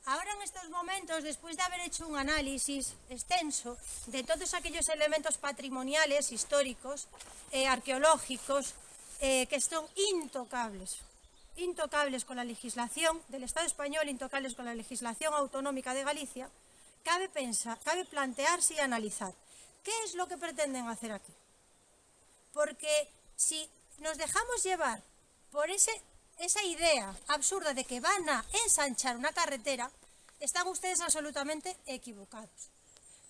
Ahora en estos momentos, después de haber hecho un análisis extenso de todos aquellos elementos patrimoniales, históricos, arqueológicos, que son intocables con la legislación del Estado español, intocables con la legislación autonómica de Galicia, cabe plantearse y analizar qué es lo que pretenden hacer aquí. Porque si nos dejamos llevar por esa idea absurda de que van a ensanchar una carretera, están ustedes absolutamente equivocados.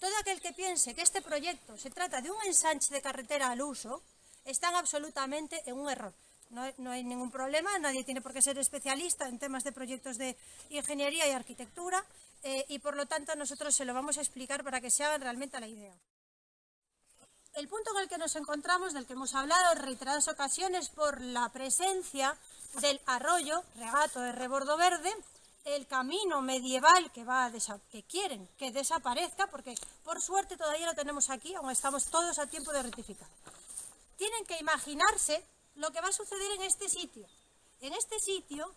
Todo aquel que piense que este proyecto se trata de un ensanche de carretera al uso, están absolutamente en un error. No hay ningún problema, nadie tiene por qué ser especialista en temas de proyectos de ingeniería y arquitectura, y por lo tanto nosotros se lo vamos a explicar para que se hagan realmente a la idea. El punto en el que nos encontramos, del que hemos hablado en reiteradas ocasiones por la presencia del arroyo Regato de Rebordo Verde, el camino medieval que quieren que desaparezca, porque por suerte todavía lo tenemos aquí, aún estamos todos a tiempo de rectificar. Tienen que imaginarse lo que va a suceder en este sitio. En este sitio,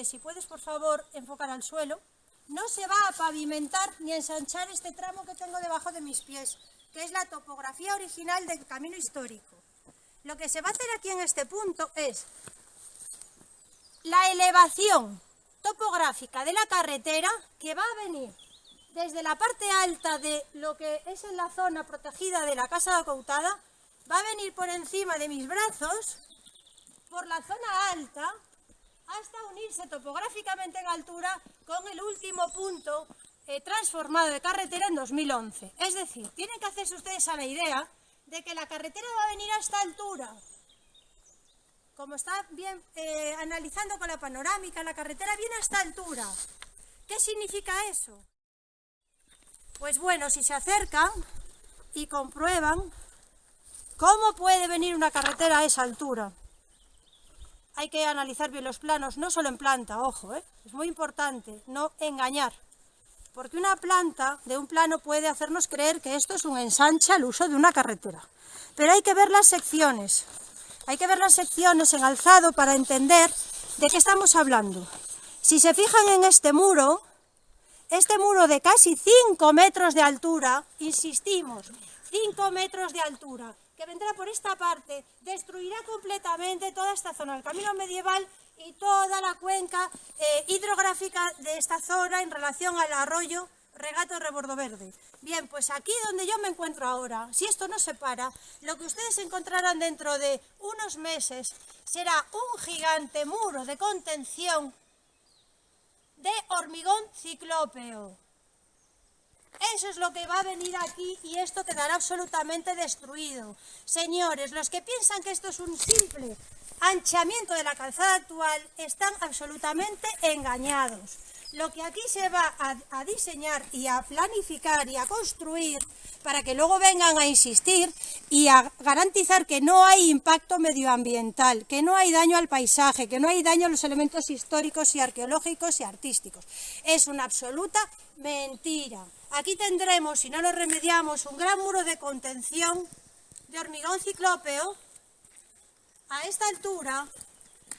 si puedes por favor enfocar al suelo, no se va a pavimentar ni ensanchar este tramo que tengo debajo de mis pies, que es la topografía original del camino histórico. Lo que se va a hacer aquí en este punto es la elevación topográfica de la carretera, que va a venir desde la parte alta de lo que es en la zona protegida de la Casa de Acoutada, va a venir por encima de mis brazos, por la zona alta, hasta unirse topográficamente en altura con el último punto transformado de carretera en 2011. Es decir, tienen que hacerse ustedes a la idea de que la carretera va a venir a esta altura. Como está bien analizando con la panorámica, la carretera viene a esta altura. ¿Qué significa eso? Pues bueno, si se acercan y comprueban cómo puede venir una carretera a esa altura. Hay que analizar bien los planos, no solo en planta, ojo, es muy importante no engañar. Porque una planta de un plano puede hacernos creer que esto es un ensanche al uso de una carretera. Pero hay que ver las secciones. Hay que ver las secciones en alzado para entender de qué estamos hablando. Si se fijan en este muro de casi 5 metros de altura, insistimos, 5 metros de altura, que vendrá por esta parte, destruirá completamente toda esta zona, el camino medieval y toda la cuenca hidrográfica de esta zona en relación al arroyo Regato de Rebordo Verde. Bien, pues aquí donde yo me encuentro ahora, si esto no se para, lo que ustedes encontrarán dentro de unos meses será un gigante muro de contención de hormigón ciclópeo. Eso es lo que va a venir aquí y esto quedará absolutamente destruido. Señores, los que piensan que esto es un simple anchamiento de la calzada actual están absolutamente engañados. Lo que aquí se va a diseñar y a planificar y a construir para que luego vengan a insistir y a garantizar que no hay impacto medioambiental, que no hay daño al paisaje, que no hay daño a los elementos históricos y arqueológicos y artísticos. Es una absoluta mentira. Aquí tendremos, si no lo remediamos, un gran muro de contención de hormigón ciclópeo a esta altura,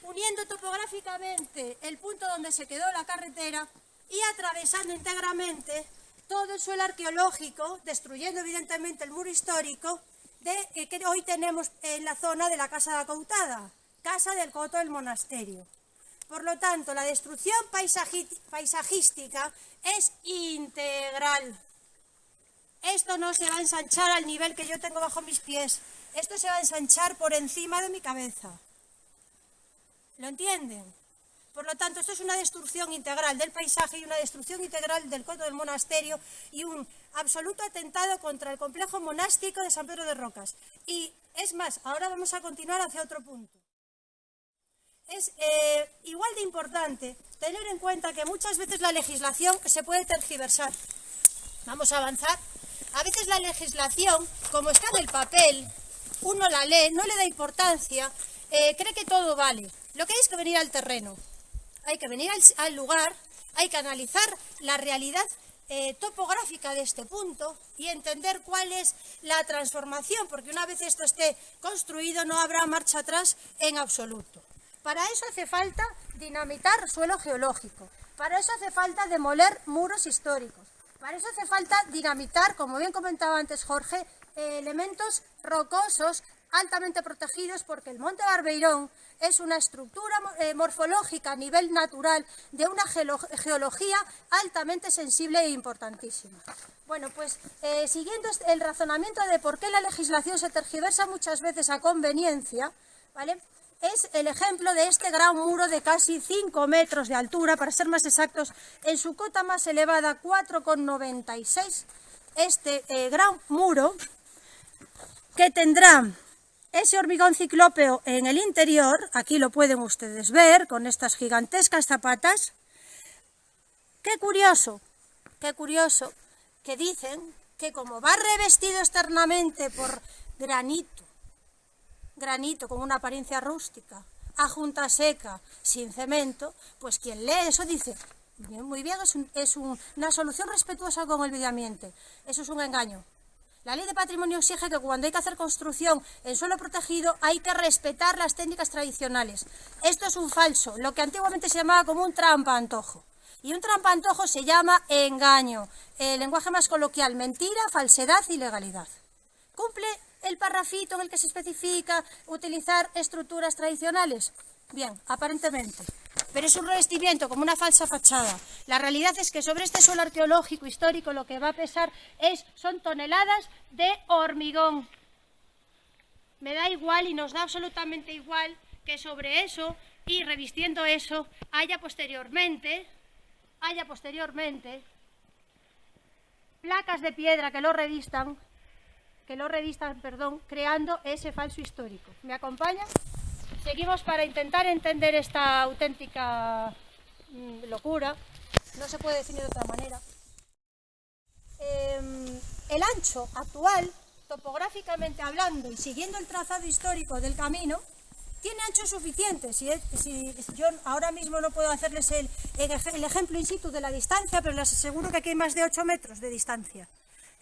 uniendo topográficamente el punto donde se quedó la carretera y atravesando íntegramente todo el suelo arqueológico, destruyendo evidentemente el muro histórico que hoy tenemos en la zona de la Casa de Acoutada, Casa del Coto del Monasterio. Por lo tanto, la destrucción paisajística es integral. Esto no se va a ensanchar al nivel que yo tengo bajo mis pies. Esto se va a ensanchar por encima de mi cabeza. ¿Lo entienden? Por lo tanto, esto es una destrucción integral del paisaje y una destrucción integral del coto del monasterio y un absoluto atentado contra el complejo monástico de San Pedro de Rocas. Y es más, ahora vamos a continuar hacia otro punto. Es igual de importante tener en cuenta que muchas veces la legislación se puede tergiversar. Vamos a avanzar. A veces la legislación, como está en el papel, uno la lee, no le da importancia, cree que todo vale. Lo que hay es que venir al terreno. Hay que venir al lugar, hay que analizar la realidad topográfica de este punto y entender cuál es la transformación, porque una vez esto esté construido no habrá marcha atrás en absoluto. Para eso hace falta dinamitar suelo geológico. Para eso hace falta demoler muros históricos. Para eso hace falta dinamitar, como bien comentaba antes Jorge, elementos rocosos altamente protegidos, porque el Monte Barbeirón es una estructura morfológica a nivel natural de una geología altamente sensible e importantísima. Bueno, pues siguiendo el razonamiento de por qué la legislación se tergiversa muchas veces a conveniencia, ¿vale?, es el ejemplo de este gran muro de casi 5 metros de altura, para ser más exactos, en su cota más elevada 4,96, este gran muro que tendrá ese hormigón ciclópeo en el interior. Aquí lo pueden ustedes ver con estas gigantescas zapatas. Qué curioso que dicen que como va revestido externamente por granito con una apariencia rústica, a junta seca, sin cemento, pues quien lee eso dice, muy bien, es una solución respetuosa con el medio ambiente. Eso es un engaño. La ley de patrimonio exige que cuando hay que hacer construcción en suelo protegido hay que respetar las técnicas tradicionales. Esto es un falso, lo que antiguamente se llamaba como un trampa-antojo. Y un trampa-antojo se llama engaño. El lenguaje más coloquial, mentira, falsedad y legalidad. ¿Cumple el parrafito en el que se especifica utilizar estructuras tradicionales? Bien, aparentemente. Pero es un revestimiento como una falsa fachada. La realidad es que sobre este suelo arqueológico histórico lo que va a pesar son toneladas de hormigón. Me da igual y nos da absolutamente igual que sobre eso y revistiendo eso haya posteriormente placas de piedra que lo revistan, creando ese falso histórico. ¿Me acompañan? Seguimos para intentar entender esta auténtica locura. No se puede definir de otra manera. El ancho actual, topográficamente hablando y siguiendo el trazado histórico del camino, tiene ancho suficiente. Si yo ahora mismo no puedo hacerles el ejemplo in situ de la distancia, pero les aseguro que aquí hay más de 8 metros de distancia.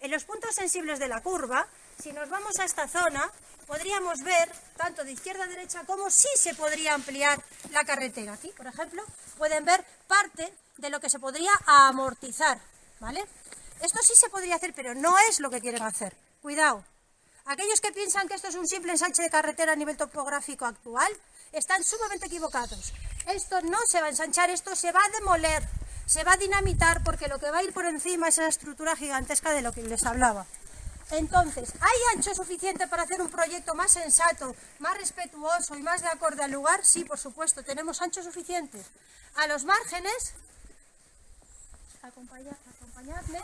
En los puntos sensibles de la curva, si nos vamos a esta zona, podríamos ver, tanto de izquierda a derecha, cómo sí se podría ampliar la carretera. Aquí, por ejemplo, pueden ver parte de lo que se podría amortizar, ¿vale? Esto sí se podría hacer, pero no es lo que quieren hacer. Cuidado. Aquellos que piensan que esto es un simple ensanche de carretera a nivel topográfico actual, están sumamente equivocados. Esto no se va a ensanchar, esto se va a demoler. Se va a dinamitar, porque lo que va a ir por encima es la estructura gigantesca de lo que les hablaba. Entonces, ¿hay ancho suficiente para hacer un proyecto más sensato, más respetuoso y más de acorde al lugar? Sí, por supuesto, tenemos ancho suficiente. A los márgenes, acompañadme,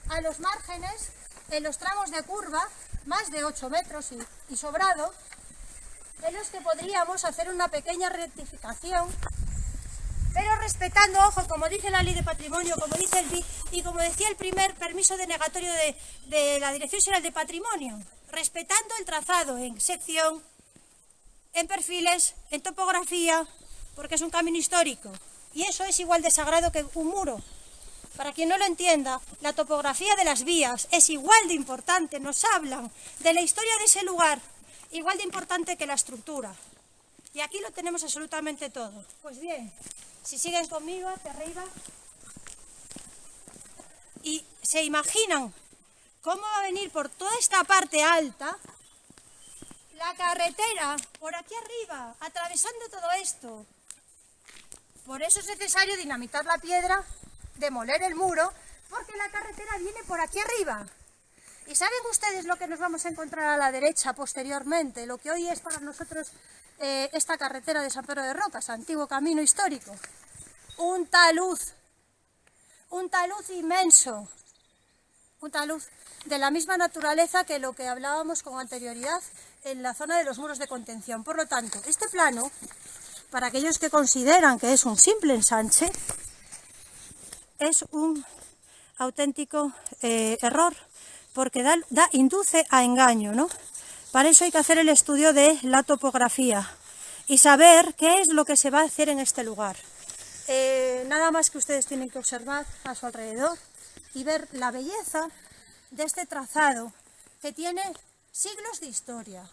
a los márgenes, en los tramos de curva, más de 8 metros y sobrado, en los que podríamos hacer una pequeña rectificación, pero respetando, ojo, como dice la ley de patrimonio, como dice el BIC y como decía el primer permiso denegatorio de la Dirección General de Patrimonio, respetando el trazado en sección, en perfiles, en topografía, porque es un camino histórico. Y eso es igual de sagrado que un muro. Para quien no lo entienda, la topografía de las vías es igual de importante, nos hablan de la historia de ese lugar, igual de importante que la estructura. Y aquí lo tenemos absolutamente todo. Pues bien, si siguen conmigo, hacia arriba, y se imaginan cómo va a venir por toda esta parte alta la carretera, por aquí arriba, atravesando todo esto. Por eso es necesario dinamitar la piedra, demoler el muro, porque la carretera viene por aquí arriba. ¿Y saben ustedes lo que nos vamos a encontrar a la derecha posteriormente? Lo que hoy es para nosotros esta carretera de San Pedro de Rocas, antiguo camino histórico. Un talud inmenso, un talud de la misma naturaleza que lo que hablábamos con anterioridad en la zona de los muros de contención. Por lo tanto, este plano, para aquellos que consideran que es un simple ensanche, es un auténtico error, porque induce a engaño, ¿no? Para eso hay que hacer el estudio de la topografía y saber qué es lo que se va a hacer en este lugar. Nada más que ustedes tienen que observar a su alrededor y ver la belleza de este trazado que tiene siglos de historia,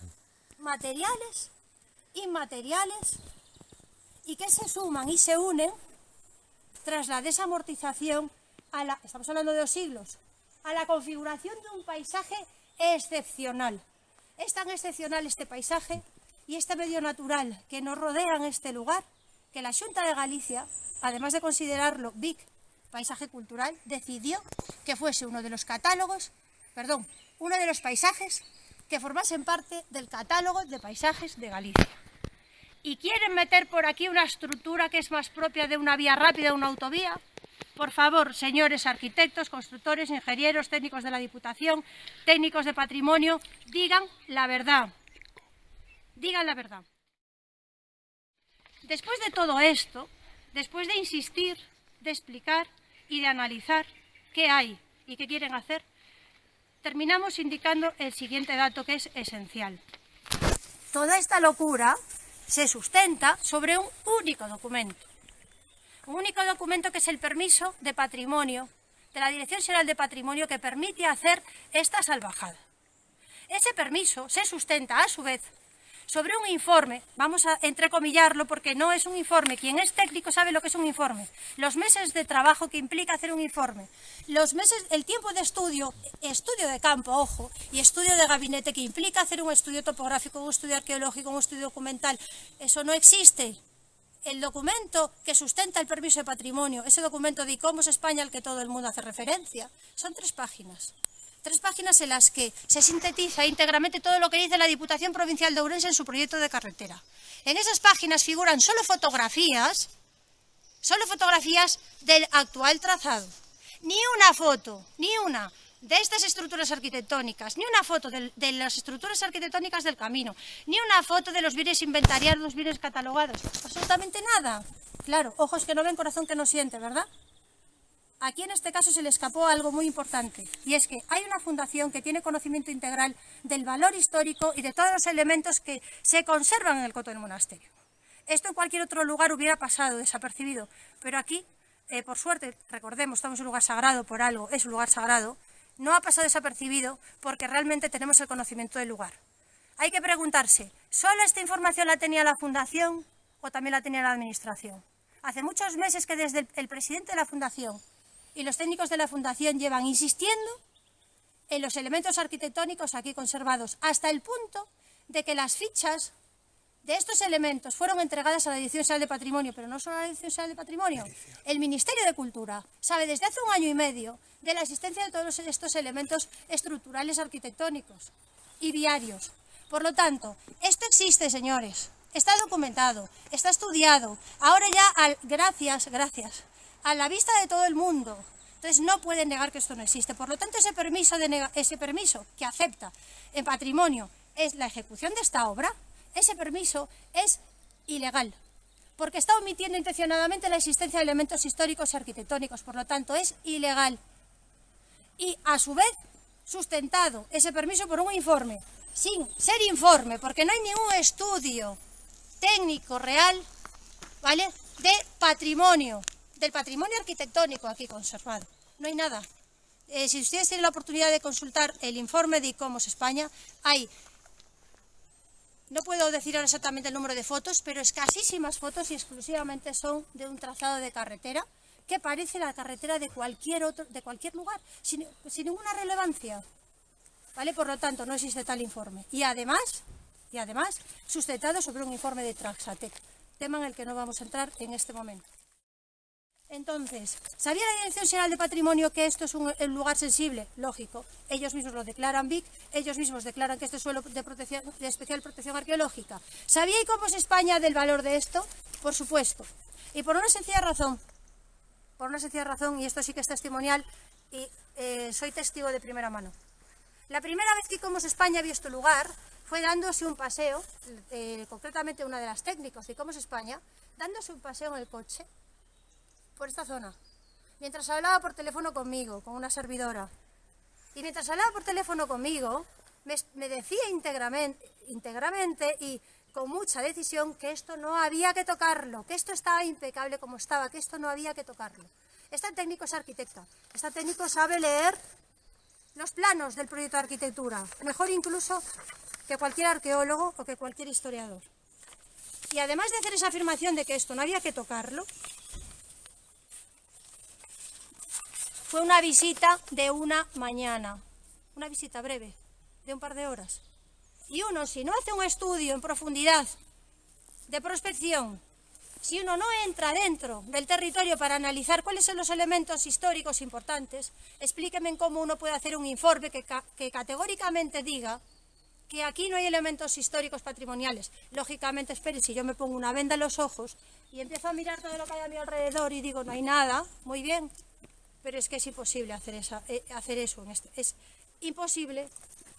materiales, inmateriales, y que se suman y se unen tras la desamortización, estamos hablando de 2 siglos, a la configuración de un paisaje excepcional. Es tan excepcional este paisaje y este medio natural que nos rodea en este lugar, que la Xunta de Galicia, además de considerarlo BIC, paisaje cultural, decidió que fuese uno de los paisajes que formasen parte del catálogo de paisajes de Galicia. Y quieren meter por aquí una estructura que es más propia de una vía rápida, una autovía. Por favor, señores arquitectos, constructores, ingenieros, técnicos de la Diputación, técnicos de patrimonio, digan la verdad. Digan la verdad. Después de todo esto, después de insistir, de explicar y de analizar qué hay y qué quieren hacer, terminamos indicando el siguiente dato que es esencial. Toda esta locura se sustenta sobre un único documento. Un único documento que es el permiso de patrimonio de la Dirección Xeral de Patrimonio que permite hacer esta salvajada. Ese permiso se sustenta, a su vez, sobre un informe, vamos a entrecomillarlo porque no es un informe, quien es técnico sabe lo que es un informe, los meses de trabajo que implica hacer un informe, el tiempo de estudio de campo, ojo, y estudio de gabinete que implica hacer un estudio topográfico, un estudio arqueológico, un estudio documental, eso no existe. El documento que sustenta el permiso de patrimonio, ese documento de ICOMOS España al que todo el mundo hace referencia, son 3 páginas. 3 páginas en las que se sintetiza íntegramente todo lo que dice la Diputación Provincial de Ourense en su proyecto de carretera. En esas páginas figuran solo fotografías del actual trazado. Ni una foto, ni una de estas estructuras arquitectónicas, ni una foto de las estructuras arquitectónicas del camino, ni una foto de los bienes inventariados, los bienes catalogados, absolutamente nada. Claro, ojos que no ven, corazón que no siente, ¿verdad? Aquí en este caso se le escapó algo muy importante, y es que hay una fundación que tiene conocimiento integral del valor histórico y de todos los elementos que se conservan en el coto del monasterio. Esto en cualquier otro lugar hubiera pasado desapercibido, pero aquí, por suerte, recordemos, estamos en un lugar sagrado por algo, es un lugar sagrado, no ha pasado desapercibido porque realmente tenemos el conocimiento del lugar. Hay que preguntarse, ¿solo esta información la tenía la fundación o también la tenía la administración? Hace muchos meses que desde el presidente de la fundación y los técnicos de la fundación llevan insistiendo en los elementos arquitectónicos aquí conservados, hasta el punto de que las fichas de estos elementos fueron entregadas a la Dirección Xeral de Patrimonio, pero no solo a la Dirección Xeral de Patrimonio. El Ministerio de Cultura sabe desde hace 1 año y medio de la existencia de todos estos elementos estructurales arquitectónicos y viarios. Por lo tanto, esto existe, señores, está documentado, está estudiado, ahora ya, gracias, a la vista de todo el mundo. Entonces no pueden negar que esto no existe. Por lo tanto, ese permiso que acepta en patrimonio es la ejecución de esta obra, ese permiso es ilegal, porque está omitiendo intencionadamente la existencia de elementos históricos y arquitectónicos, por lo tanto es ilegal. Y a su vez sustentado ese permiso por un informe, sin ser informe, porque no hay ningún estudio técnico real, ¿vale?, de patrimonio, del patrimonio arquitectónico aquí conservado. No hay nada. Si ustedes tienen la oportunidad de consultar el informe de ICOMOS España, hay, no puedo decir ahora exactamente el número de fotos, pero escasísimas fotos y exclusivamente son de un trazado de carretera que parece la carretera de cualquier lugar, sin ninguna relevancia, ¿vale? Por lo tanto, no existe tal informe. Y además, sustentado sobre un informe de Traxatec, tema en el que no vamos a entrar en este momento. Entonces, ¿sabía la Dirección Xeral de Patrimonio que esto es un lugar sensible? Lógico, ellos mismos lo declaran BIC, ellos mismos declaran que este es suelo de especial protección arqueológica. ¿Sabía ICOMOS España del valor de esto? Por supuesto. Y por una sencilla razón, y esto sí que es testimonial, y soy testigo de primera mano. La primera vez que ICOMOS España vio este lugar fue dándose un paseo, concretamente una de las técnicos de ICOMOS España, dándose un paseo en el coche por esta zona, mientras hablaba por teléfono conmigo, con una servidora. Y mientras hablaba por teléfono conmigo, me decía íntegramente y con mucha decisión que esto no había que tocarlo, que esto estaba impecable como estaba, que esto no había que tocarlo. Esta técnico es arquitecta, esta técnico sabe leer los planos del proyecto de arquitectura, mejor incluso que cualquier arqueólogo o que cualquier historiador. Y además de hacer esa afirmación de que esto no había que tocarlo, fue una visita de una mañana, una visita breve, de un par de horas. Y uno, si no hace un estudio en profundidad de prospección, si uno no entra dentro del territorio para analizar cuáles son los elementos históricos importantes, explíqueme cómo uno puede hacer un informe que categóricamente diga que aquí no hay elementos históricos patrimoniales. Lógicamente, espere, si yo me pongo una venda en los ojos y empiezo a mirar todo lo que hay a mi alrededor y digo, no hay nada, muy bien, pero es que es imposible hacer eso. Es imposible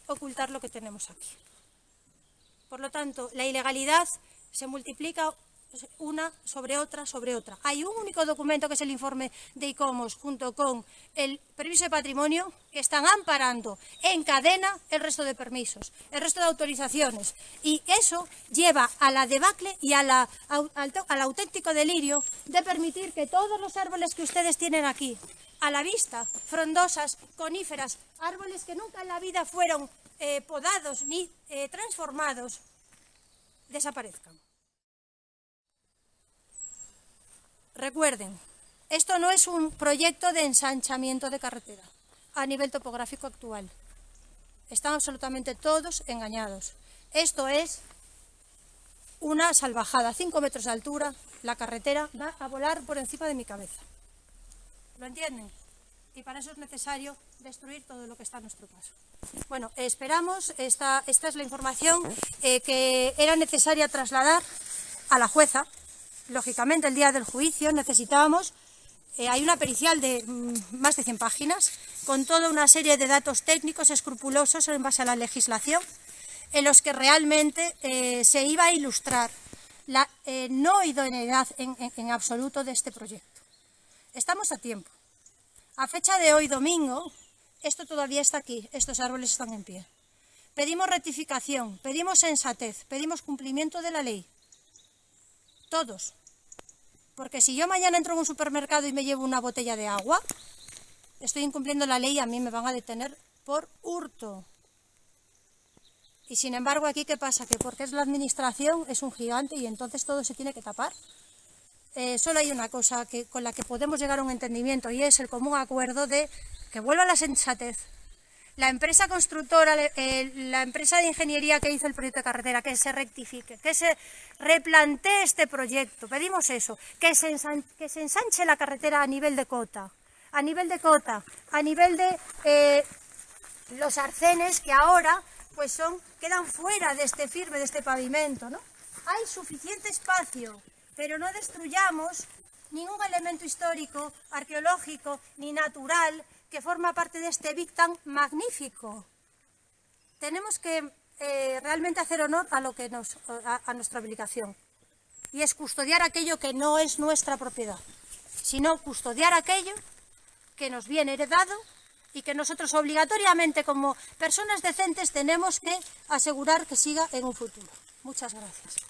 ocultar lo que tenemos aquí. Por lo tanto, la ilegalidad se multiplica una sobre otra sobre otra. Hay un único documento que es el informe de ICOMOS junto con el permiso de patrimonio que están amparando en cadena el resto de permisos, el resto de autorizaciones, y eso lleva a la debacle y al auténtico delirio de permitir que todos los árboles que ustedes tienen aquí a la vista, frondosas, coníferas, árboles que nunca en la vida fueron podados ni transformados, desaparezcan. Recuerden, esto no es un proyecto de ensanchamiento de carretera a nivel topográfico actual. Están absolutamente todos engañados. Esto es una salvajada. 5 metros de altura, la carretera va a volar por encima de mi cabeza. ¿Lo entienden? Y para eso es necesario destruir todo lo que está a nuestro paso. Bueno, esperamos, esta es la información que era necesaria trasladar a la jueza. Lógicamente, el día del juicio necesitábamos, hay una pericial de más de 100 páginas, con toda una serie de datos técnicos escrupulosos en base a la legislación, en los que realmente se iba a ilustrar la no idoneidad en absoluto de este proyecto. Estamos a tiempo. A fecha de hoy, domingo, esto todavía está aquí, estos árboles están en pie. Pedimos rectificación, pedimos sensatez, pedimos cumplimiento de la ley. Todos. Porque si yo mañana entro en un supermercado y me llevo una botella de agua, estoy incumpliendo la ley y a mí me van a detener por hurto. Y sin embargo, aquí, ¿qué pasa? Que porque es la administración, es un gigante y entonces todo se tiene que tapar. Solo hay una cosa con la que podemos llegar a un entendimiento y es el común acuerdo de que vuelva la sensatez. La empresa constructora, la empresa de ingeniería que hizo el proyecto de carretera, que se rectifique, que se replantee este proyecto. Pedimos eso, que se ensanche la carretera a nivel de cota, a nivel de los arcenes que ahora pues quedan fuera de este firme, de este pavimento, ¿no? Hay suficiente espacio, pero no destruyamos ningún elemento histórico, arqueológico ni natural que forma parte de este BIC tan magnífico. Tenemos que realmente hacer honor a nuestra obligación, y es custodiar aquello que no es nuestra propiedad, sino custodiar aquello que nos viene heredado y que nosotros obligatoriamente como personas decentes tenemos que asegurar que siga en un futuro. Muchas gracias.